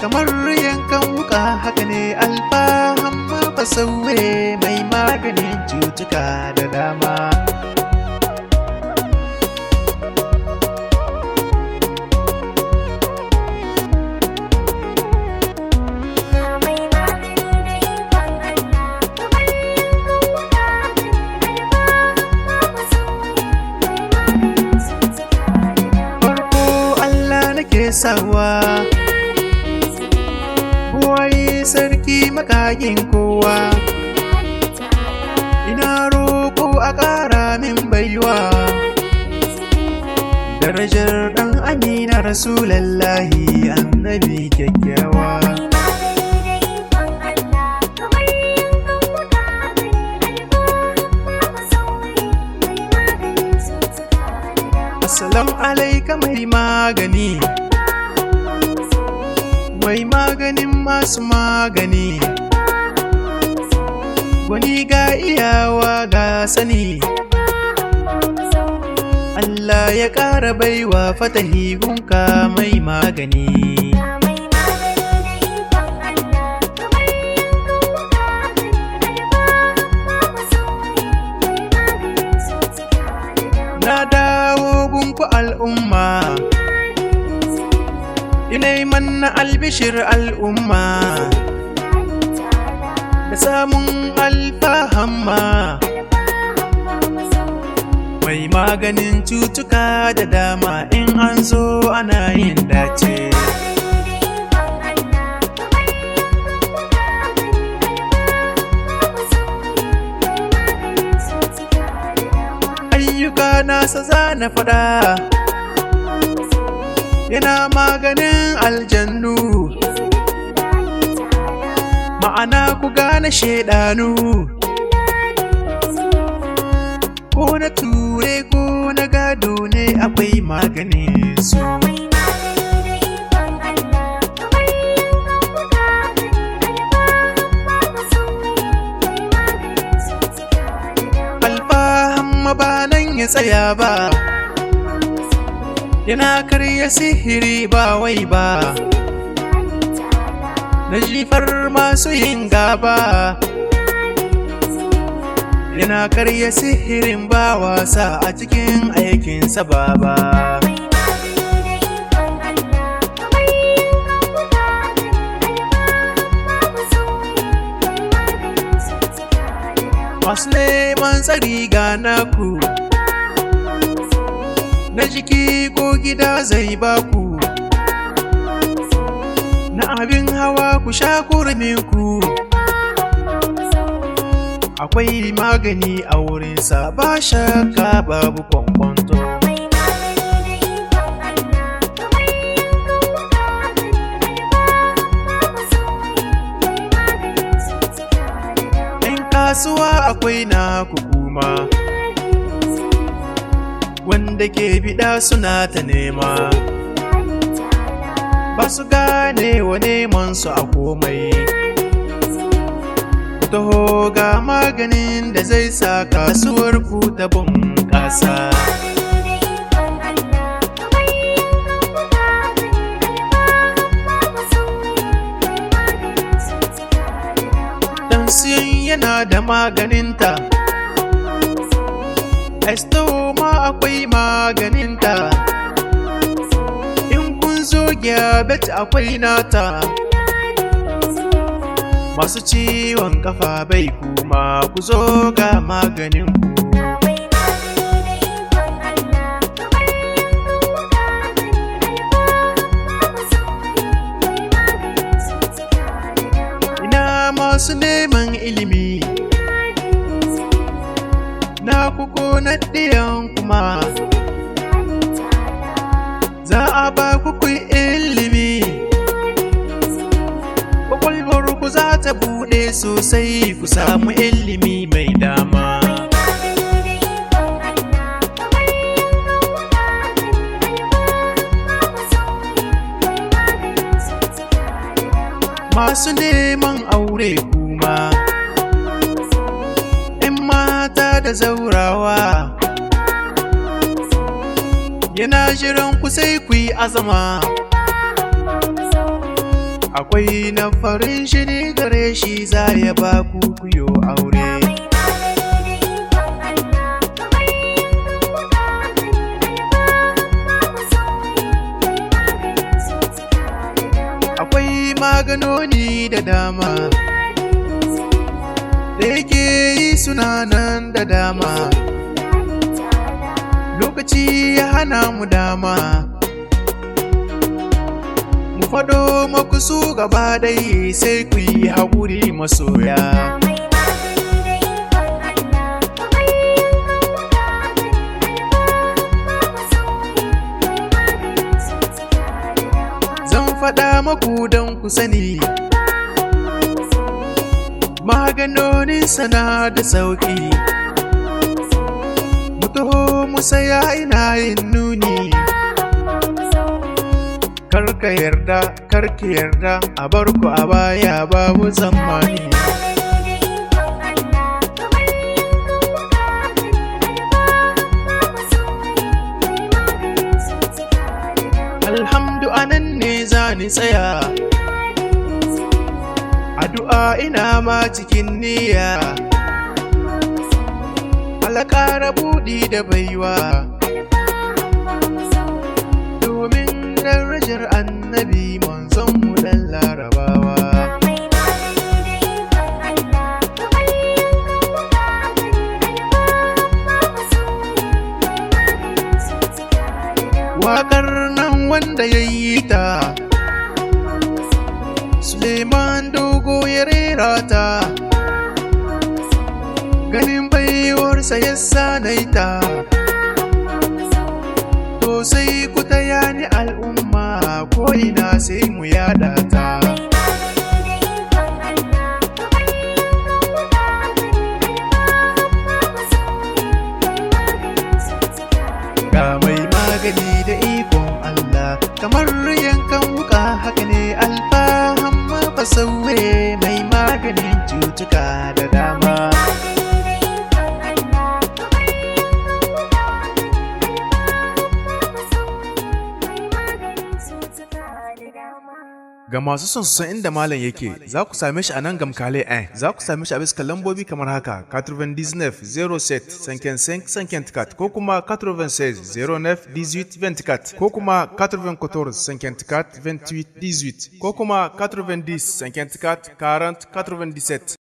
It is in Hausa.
kamar yankan wuka haka ne alfa Hama Fasawe mai maganin cutuka da dama. Sawa wai sarki makayin kowa, ina roƙo a ƙara min baiwa darajar ɗan amina rasulallahi annabi kyakkyawa. Assalamu alaika mai magani, mai maganin masu magani, gwani ga iyawa ga sani, Allah ya ƙara baiwa fatahi gunka mai magani. Na dawo gunku al'umma, inai manna albishir al'umma da samun alfa Hama mai maganin cutuka da dama, in an zo ana yin dace. Ayyuka nasa za na faɗa, yana maganin aljannu, ma'ana ku gane shedanu, ko na ture ko na gado ne akwai maganin su. Alfa Hama ba nan ya tsaya ba, yana karya sihiri ba wai ba, na jifar masu yin gaba, yana karya sihirin ba wasa a cikin aikinsa baba. Masu neman tsari ga naku, na jiki ko gida zai baku, na abin hawa ku sha kurminku, akwai magani a wurinsa ba shakka babu kwankwanto. ‘Yan kasuwa akwai na kuma, wanda ke bida suna ta nema, ba su gane wa neman su a komai. Taho ga maganin da zai sa kasuwar ku ta bunƙasa. Tansiyon yana da maganinta, estoma akwai maganinta, in kun zo gyabet akwai nata, masu ciwon kafa bai kuma ku zo ga maganin ku. Ina masu neman ilimi, na kuko na ɗiyan kuma, za a ba ku ilimi, kwakwalwar ku za ta buɗe sosai, ku samu ilimi mai dama. Masu neman aure kuma, ‘yan mata da zaurawa, yana jiran ku sai ku yi azama, akwai na farin shi ne gare shi za ya ba ku kuyo aure. Akwai maganoni da dama da yake yi suna nan da dama, lokaci ya hana mu dama mu faɗo maku su gaba dai, sai ku yi haƙuri masoya. Zan faɗa maku don ku sani maganonin sana da sauƙi, mu taho mu saya ina yin nuni. Karka yarda, karki yarda, a barku a baya babu tsammani. Alhamdu anan ne za ni tsaya, addu'a ina ma cikin niyya, Allah ƙara buɗi da baiwa, domin darajar annabi manzon mu ɗan Larabawa. Waƙar nan wanda ya yi ta Souleymane Dogo ya rera ta, ganin baiwarsa ya sanaita, to sai ku taya ni al'umma ko ina sai mu yada ta. Ga mai magani da ikon Allah, kamar yankan wuka haka ne alfa Hama Fasawe, mai maganin cutuka da dama. Ga masu son san inda malam yake, za ku same shi a nan Gankale 1. Za ku same shi a bisa lambobi kamar haka: 99 07 55 54 ko kuma 96 09 18 24 ko kuma 94 54 28 18 ko kuma 90 54 40 97.